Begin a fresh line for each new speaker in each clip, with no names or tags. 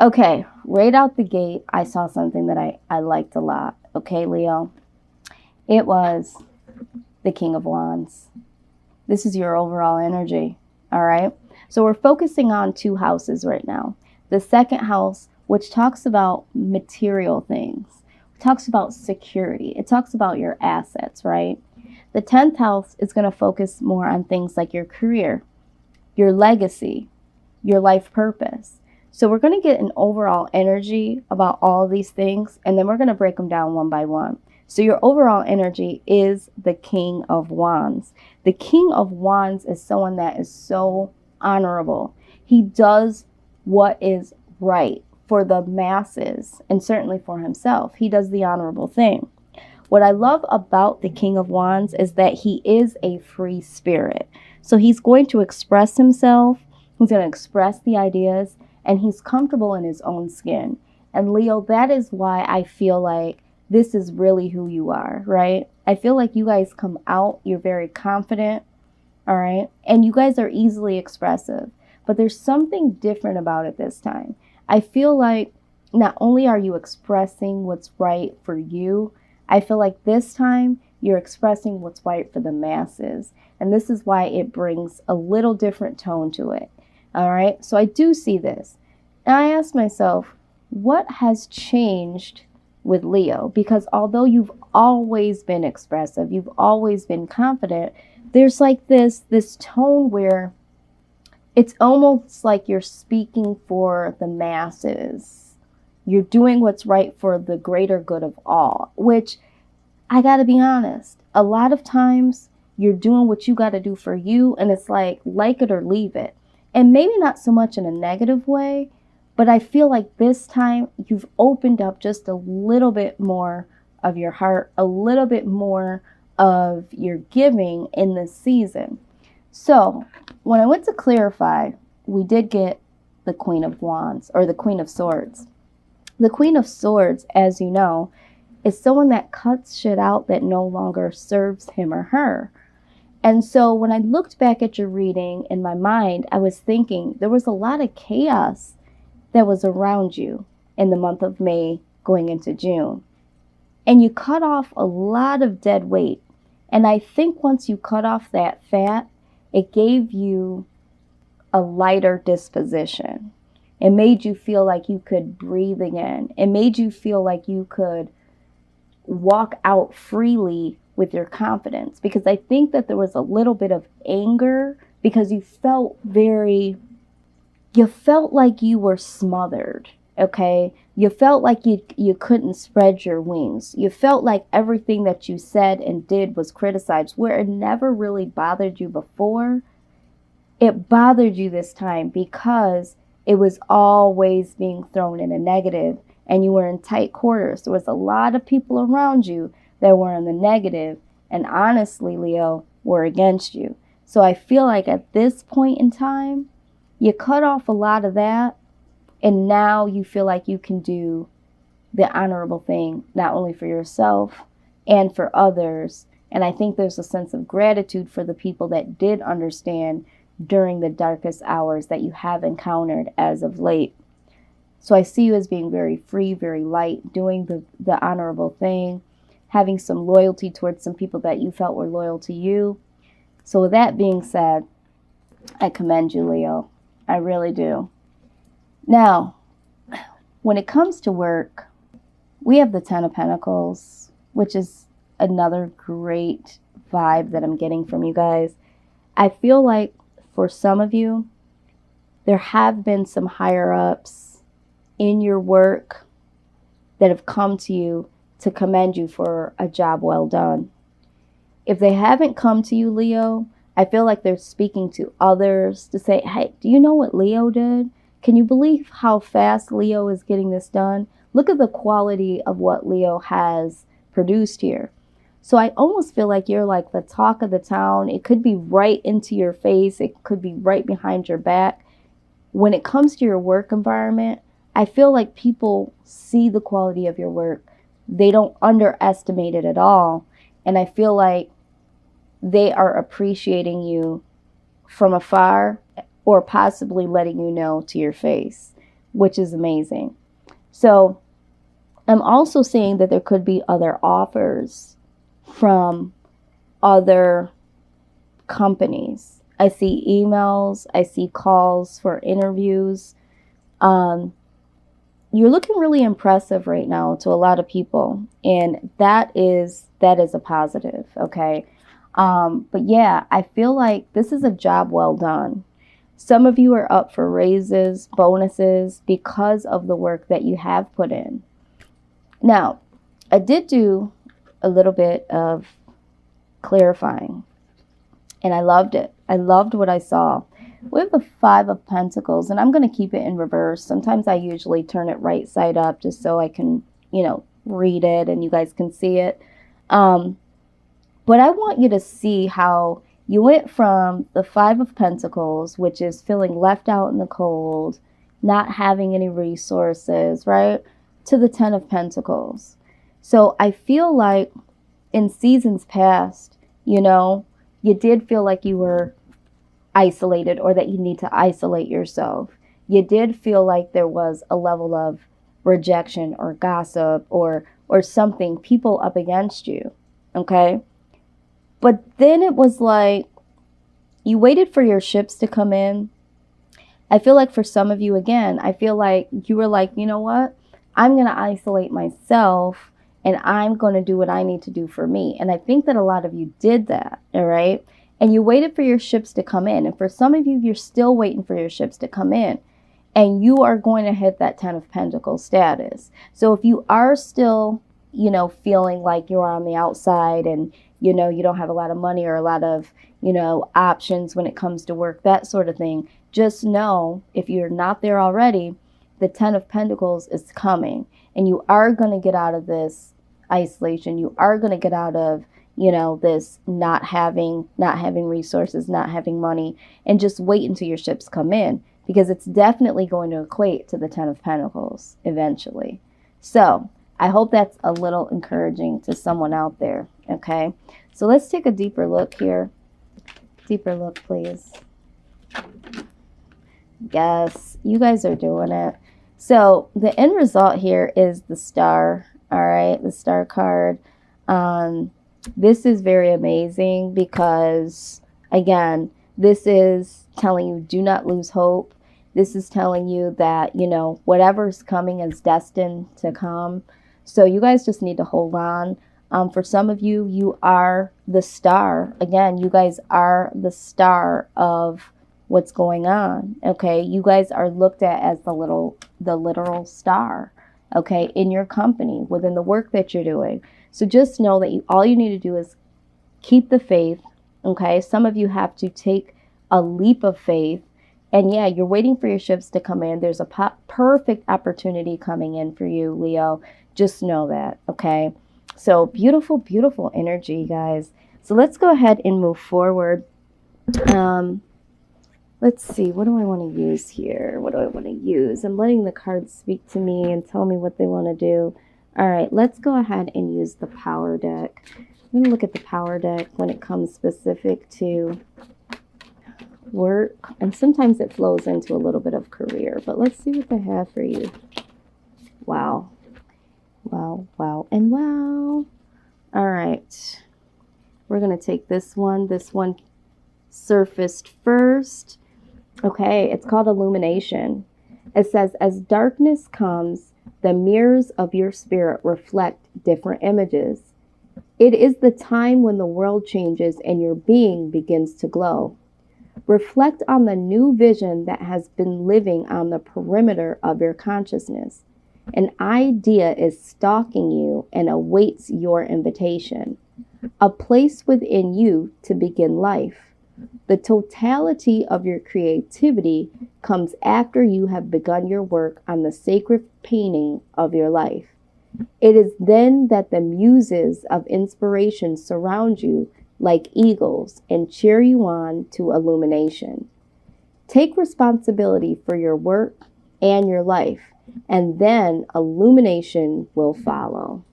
Okay, right out the gate, I saw something that I liked a lot. Okay, Leo. It was the King of Wands. This is your overall energy. All right. So we're focusing on two houses right now. The second house, which talks about material things, talks about security. It talks about your assets, right? The 10th house is going to focus more on things like your career, your legacy, your life purpose. So we're going to get an overall energy about all of these things, and then we're going to break them down one by one. So your overall energy is the King of Wands. The King of Wands is someone that is so honorable. He does what is right for the masses and certainly for himself. He does the honorable thing. What I love about the King of Wands is that he is a free spirit. So he's going to express himself. He's going to express the ideas, and he's comfortable in his own skin. And Leo, that is why I feel like this is really who you are, right? I feel like you guys come out, you're very confident, all right? And you guys are easily expressive, but there's something different about it this time. I feel like not only are you expressing what's right for you, I feel like this time you're expressing what's right for the masses. And this is why it brings a little different tone to it, all right? So I do see this. And I ask myself, what has changed with Leo? Because although you've always been expressive, you've always been confident, there's like this tone where it's almost like you're speaking for the masses. You're doing what's right for the greater good of all, which I got to be honest, a lot of times you're doing what you got to do for you, and it's like it or leave it. And maybe not so much in a negative way, but I feel like this time you've opened up just a little bit more of your heart, a little bit more of your giving in this season. So when I went to clarify, we did get the Queen of Wands, or the Queen of Swords. The Queen of Swords, as you know, is someone that cuts shit out that no longer serves him or her. And so when I looked back at your reading in my mind, I was thinking there was a lot of chaos that was around you in the month of May going into June. And you cut off a lot of dead weight. And I think once you cut off that fat, it gave you a lighter disposition. It made you feel like you could breathe again. It made you feel like you could walk out freely with your confidence. Because I think that there was a little bit of anger because you felt like you were smothered, okay? You felt like you couldn't spread your wings. You felt like everything that you said and did was criticized, where it never really bothered you before. It bothered you this time because it was always being thrown in a negative, and you were in tight quarters. There was a lot of people around you that were in the negative, and honestly, Leo, were against you. So I feel like at this point in time, you cut off a lot of that, and now you feel like you can do the honorable thing, not only for yourself and for others. And I think there's a sense of gratitude for the people that did understand during the darkest hours that you have encountered as of late. So I see you as being very free, very light, doing the honorable thing, having some loyalty towards some people that you felt were loyal to you. So with that being said, I commend you, Leo. I really do. Now, when it comes to work, we have the Ten of Pentacles, which is another great vibe that I'm getting from you guys. I feel like for some of you, there have been some higher ups in your work that have come to you to commend you for a job well done. If they haven't come to you, Leo, I feel like they're speaking to others to say, hey, do you know what Leo did? Can you believe how fast Leo is getting this done? Look at the quality of what Leo has produced here. So I almost feel like you're like the talk of the town. It could be right into your face. It could be right behind your back. When it comes to your work environment, I feel like people see the quality of your work. They don't underestimate it at all. And I feel like they are appreciating you from afar, or possibly letting you know to your face. which is amazing. So I'm also seeing that there could be other offers from other companies. I see emails, I see calls for interviews. You're looking really impressive right now to a lot of people, and that is a positive, okay? But yeah, I feel like this is a job well done. Some of you are up for raises, bonuses, because of the work that you have put in. Now, I did do a little bit of clarifying, and I loved it. I loved what I saw. We have the Five of Pentacles, and I'm going to keep it in reverse. Sometimes I usually turn it right side up just so I can, read it and you guys can see it. But I want you to see how you went from the Five of Pentacles, which is feeling left out in the cold, not having any resources, right, to the Ten of Pentacles. So I feel like in seasons past, you did feel like you were isolated, or that you need to isolate yourself. You did feel like there was a level of rejection or gossip or something, people up against you, okay? But then it was like you waited for your ships to come in. I feel like for some of you, again, I feel like you were like, you know what? I'm going to isolate myself and I'm going to do what I need to do for me. And I think that a lot of you did that, all right? And you waited for your ships to come in. And for some of you, you're still waiting for your ships to come in. And you are going to hit that Ten of Pentacles status. So if you are still, feeling like you're on the outside and, you don't have a lot of money or a lot of, options when it comes to work, that sort of thing, just know, if you're not there already, the Ten of Pentacles is coming. And you are going to get out of this isolation. You are going to get out of, this not having resources, not having money, and just wait until your ships come in, because it's definitely going to equate to the Ten of Pentacles eventually. So I hope that's a little encouraging to someone out there. Okay. So let's take a deeper look here. Deeper look, please. Yes, you guys are doing it. So the end result here is the Star. All right. The Star card. This is very amazing because, again, this is telling you do not lose hope. This is telling you that, whatever's coming is destined to come. So you guys just need to hold on. For some of you, you are the star. Again, you guys are the star of what's going on. Okay. You guys are looked at as the literal star. Okay. In your company, within the work that you're doing. So just know that all you need to do is keep the faith, okay? Some of you have to take a leap of faith. And yeah, you're waiting for your ships to come in. There's a perfect opportunity coming in for you, Leo. Just know that, okay? So beautiful, beautiful energy, guys. So let's go ahead and move forward. Let's see. What do I want to use here? What do I want to use? I'm letting the cards speak to me and tell me what they want to do. All right, let's go ahead and use the power deck. I'm going to look at the power deck when it comes specific to work. And sometimes it flows into a little bit of career. But let's see what they have for you. Wow. Wow, wow, and wow. All right. We're going to take this one. This one surfaced first. Okay, it's called illumination. It says, as darkness comes, the mirrors of your spirit reflect different images. It is the time when the world changes and your being begins to glow. Reflect on the new vision that has been living on the perimeter of your consciousness. An idea is stalking you and awaits your invitation. A place within you to begin life. The totality of your creativity comes after you have begun your work on the sacred painting of your life. It is then that the muses of inspiration surround you like eagles and cheer you on to illumination. Take responsibility for your work and your life, and then illumination will follow.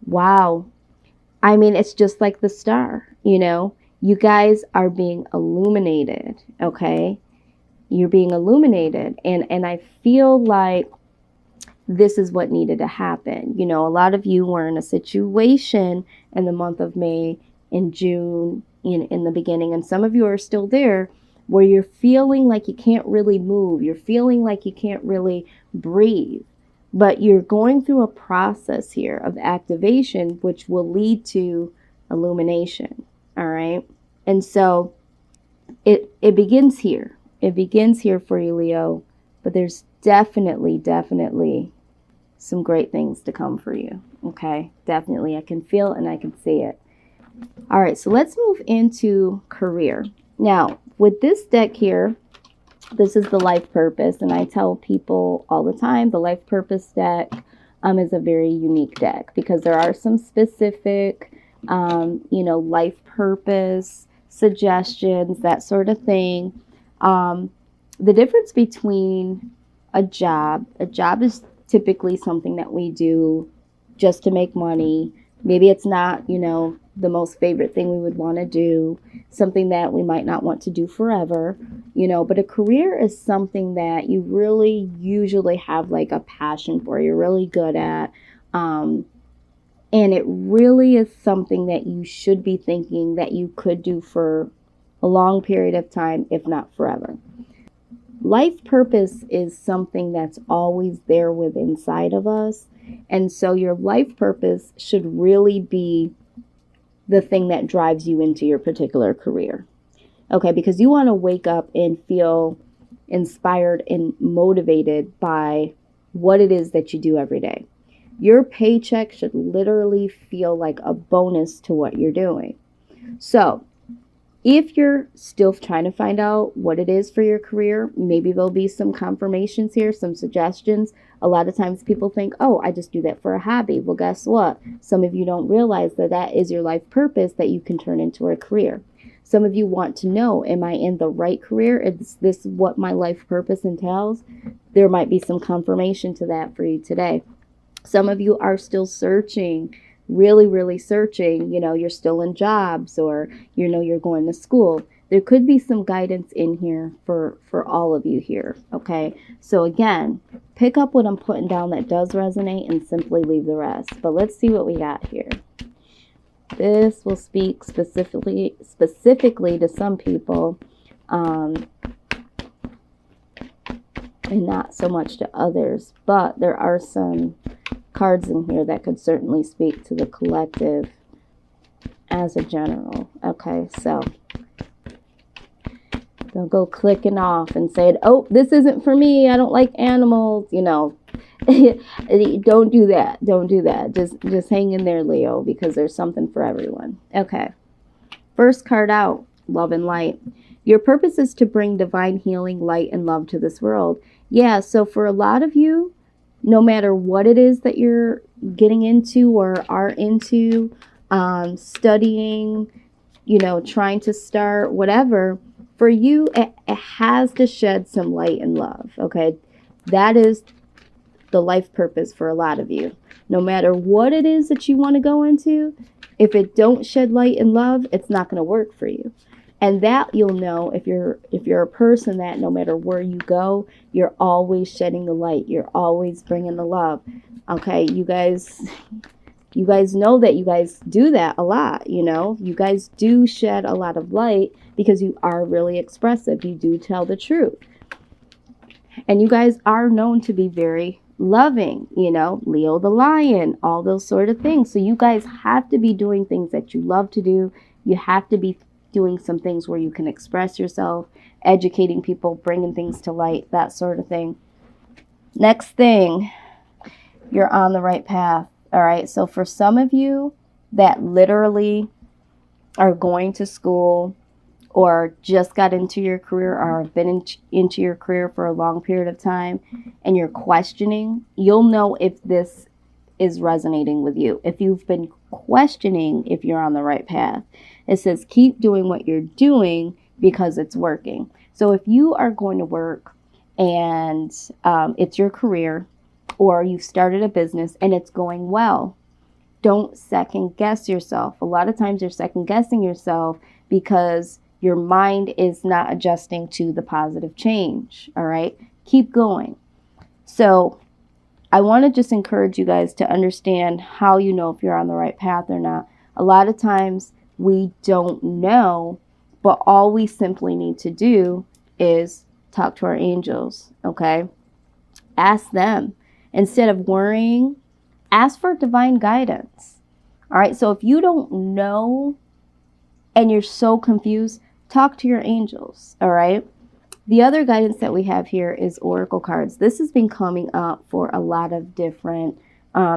Wow. I mean, it's just like the star, you guys are being illuminated, okay? You're being illuminated. And I feel like this is what needed to happen. You know, a lot of you were in a situation in the month of May, in June, in the beginning, and some of you are still there, where you're feeling like you can't really move. You're feeling like you can't really breathe. But you're going through a process here of activation, which will lead to illumination. All right. And so it begins here. It begins here for you, Leo. But there's definitely some great things to come for you. Okay. Definitely. I can feel and I can see it. All right. So let's move into career. Now, with this deck here, this is the life purpose, and I tell people all the time the life purpose deck is a very unique deck, because there are some specific, life purpose suggestions, that sort of thing. The difference between a job is typically something that we do just to make money. Maybe it's not, the most favorite thing we would want to do, something that we might not want to do forever, but a career is something that you really usually have like a passion for, you're really good at, and it really is something that you should be thinking that you could do for a long period of time, if not forever. Life purpose is something that's always there within inside of us, and so your life purpose should really be the thing that drives you into your particular career. Okay, because you want to wake up and feel inspired and motivated by what it is that you do every day. Your paycheck should literally feel like a bonus to what you're doing. So, if you're still trying to find out what it is for your career, maybe there'll be some confirmations here, some suggestions. A lot of times people think, oh, I just do that for a hobby. Well, guess what? Some of you don't realize that that is your life purpose that you can turn into a career. Some of you want to know, am I in the right career? Is this what my life purpose entails? There might be some confirmation to that for you today. Some of you are still searching, really searching. You're still in jobs, or you're going to school. There could be some guidance in here for all of you here. Okay, so again, pick up what I'm putting down that does resonate and simply leave the rest. But let's see what we got here. This will speak specifically to some people, and not so much to others. But there are some cards in here that could certainly speak to the collective as a general. Okay, so they'll go clicking off and say, oh, this isn't for me, I don't like animals, Don't do that. Just hang in there, Leo, because there's something for everyone. Okay, first card out, love and light. Your purpose is to bring divine healing, light, and love to this world. Yeah, so for a lot of you, no matter what it is that you're getting into or are into, studying, trying to start, whatever, for you, it has to shed some light and love, okay? That is the life purpose for a lot of you. No matter what it is that you want to go into, if it don't shed light and love, it's not going to work for you. And that you'll know if you're a person that no matter where you go, you're always shedding the light. You're always bringing the love. Okay, you guys know that you guys do that a lot, You guys do shed a lot of light because you are really expressive. You do tell the truth. And you guys are known to be very loving, Leo the lion, all those sort of things. So you guys have to be doing things that you love to do. You have to be doing some things where you can express yourself, educating people, bringing things to light, that sort of thing. Next thing, you're on the right path. All right. So for some of you that literally are going to school or just got into your career or have been into your career for a long period of time and you're questioning, you'll know if this is resonating with you. If you've been questioning if you're on the right path, it says keep doing what you're doing because it's working. So if you are going to work and it's your career, or you've started a business and it's going well, don't second guess yourself. A lot of times you're second guessing yourself because Your mind is not adjusting to the positive change. All right. Keep going. So I want to just encourage you guys to understand how you know if you're on the right path or not. A lot of times we don't know, but all we simply need to do is talk to our angels. Okay. Ask them. Instead of worrying, ask for divine guidance. All right. So if you don't know and you're so confused, talk to your angels. All right. The other guidance that we have here is oracle cards. This has been coming up for a lot of different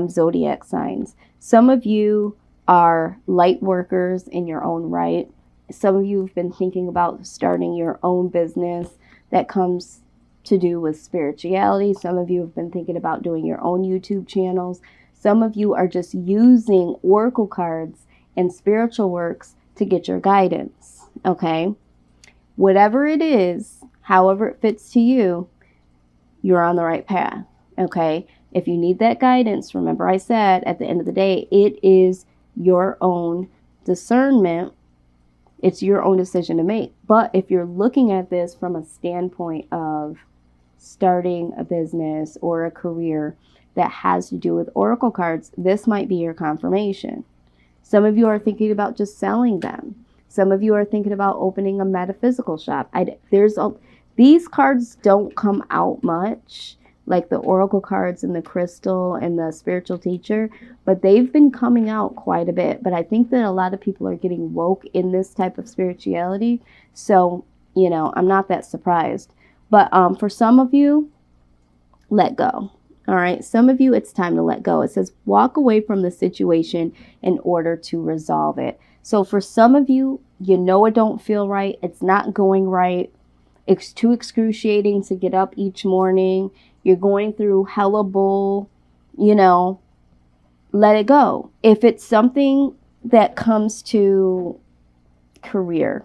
zodiac signs. Some of you are light workers in your own right. Some of you have been thinking about starting your own business that comes to do with spirituality. Some of you have been thinking about doing your own YouTube channels. Some of you are just using oracle cards and spiritual works to get your guidance. Okay. Whatever it is, however it fits to you, you're on the right path. Okay. If you need that guidance, remember I said at the end of the day, it is your own discernment. It's your own decision to make. But if you're looking at this from a standpoint of starting a business or a career that has to do with oracle cards, this might be your confirmation. Some of you are thinking about just selling them. Some of you are thinking about opening a metaphysical shop. These cards don't come out much, like the oracle cards and the crystal and the spiritual teacher, but they've been coming out quite a bit. But I think that a lot of people are getting woke in this type of spirituality. So, I'm not that surprised. But for some of you, let go. All right. Some of you, it's time to let go. It says walk away from the situation in order to resolve it. So for some of you, it don't feel right. It's not going right. It's too excruciating to get up each morning. You're going through hella bull, let it go. If it's something that comes to career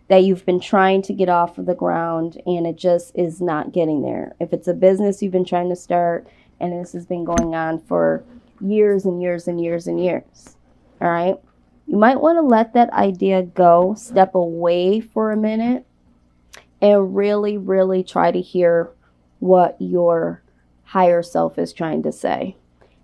that you've been trying to get off of the ground and it just is not getting there. If it's a business you've been trying to start and this has been going on for years and years and years and years. All right. You might want to let that idea go, step away for a minute and really, really try to hear what your higher self is trying to say.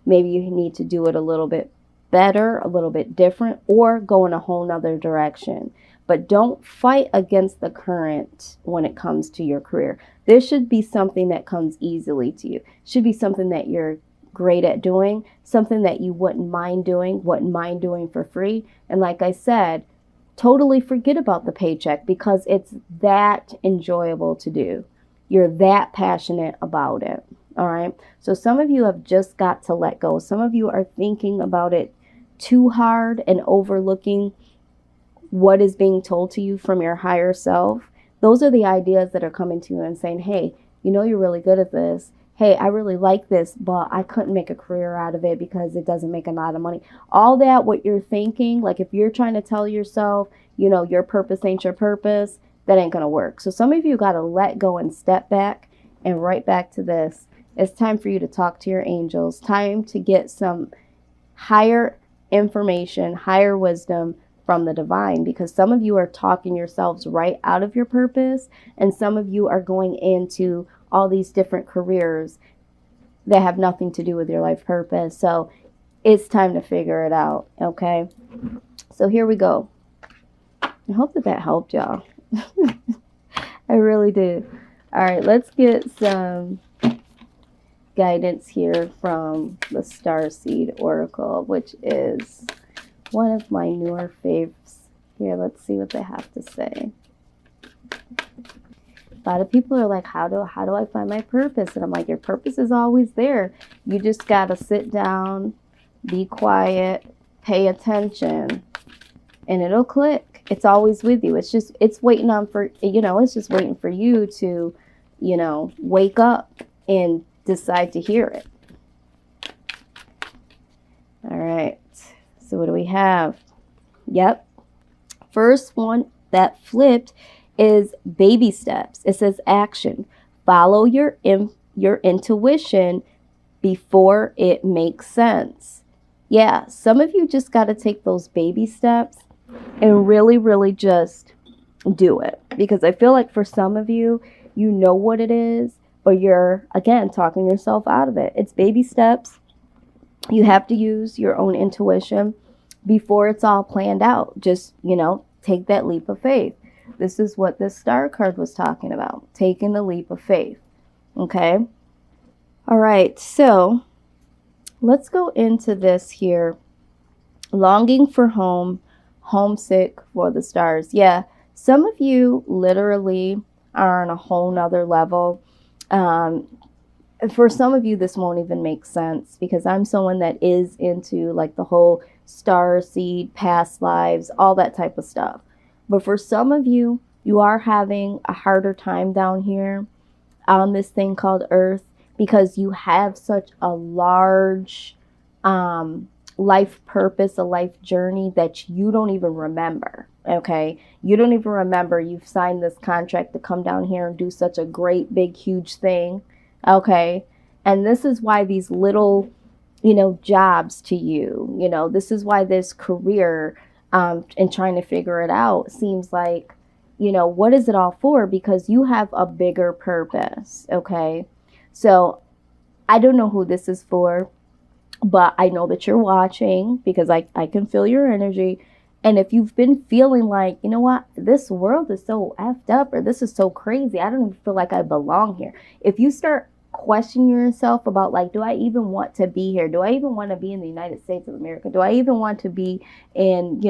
Maybe you need to do it a little bit better, a little bit different, or go in a whole nother direction. But don't fight against the current when it comes to your career. This should be something that comes easily to you. It should be something that you're great at doing, something that you wouldn't mind doing for free. And like I said, totally forget about the paycheck because it's that enjoyable to do. You're that passionate about it. All right. So some of you have just got to let go. Some of you are thinking about it too hard and overlooking what is being told to you from your higher self. Those are the ideas that are coming to you and saying, hey, you're really good at this. Hey, I really like this, but I couldn't make a career out of it because it doesn't make a lot of money. All that, what you're thinking, like if you're trying to tell yourself, your purpose ain't your purpose, that ain't going to work. So some of you got to let go and step back and right back to this. It's time for you to talk to your angels. Time to get some higher information, higher wisdom from the divine, because some of you are talking yourselves right out of your purpose and some of you are going into all these different careers that have nothing to do with your life purpose. So it's time to figure it out. Okay. So here we go. I hope that helped y'all. I really did. All right. Let's get some guidance here from the Starseed Oracle, which is one of my newer faves. Here, let's see what they have to say. A lot of people are like, how do I find my purpose? And I'm like, your purpose is always there. You just got to sit down, be quiet, pay attention, and it'll click. It's always with you. It's waiting for you to, wake up and decide to hear it. All right. So what do we have? Yep. First one that flipped is baby steps. It says action. Follow your intuition before it makes sense. Yeah, some of you just got to take those baby steps and really, really just do it. Because I feel like for some of you, you know what it is, but you're, again, talking yourself out of it. It's baby steps. You have to use your own intuition before it's all planned out. Just, take that leap of faith. This is what this star card was talking about, taking the leap of faith. Okay. All right. So let's go into this here. Longing for home, homesick for the stars. Yeah. Some of you literally are on a whole nother level. For some of you, this won't even make sense because I'm someone that is into like the whole star seed, past lives, all that type of stuff. But for some of you, you are having a harder time down here on this thing called Earth because you have such a large life purpose, a life journey that you don't even remember. Okay. You don't even remember you've signed this contract to come down here and do such a great, big, huge thing. Okay. And this is why these little, jobs to you, this is why this career, and trying to figure it out seems like, what is it all for? Because you have a bigger purpose. Okay. So I don't know who this is for, but I know that you're watching because I can feel your energy. And if you've been feeling like, you know what, this world is so effed up or this is so crazy, I don't even feel like I belong here. If you start questioning yourself about like, do I even want to be here? Do I even want to be in the United States of America? Do I even want to be in,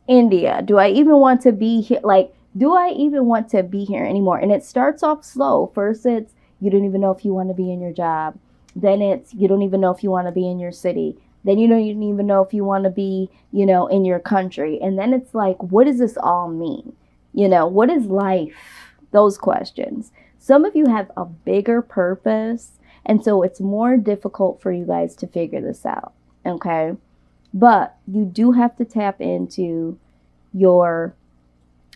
India? Do I even want to be here? Like, do I even want to be here anymore? And it starts off slow. First, it's you don't even know if you want to be in your job. Then it's you don't even know if you want to be in your city. Then you don't even know if you want to be, in your country. And then it's like, what does this all mean? What is life? Those questions. Some of you have a bigger purpose, and so it's more difficult for you guys to figure this out, okay? But you do have to tap into your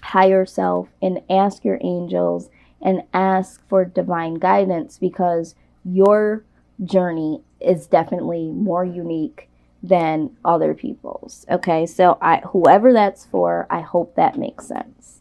higher self and ask your angels and ask for divine guidance because your journey is definitely more unique than other people's, okay? So whoever that's for, I hope that makes sense.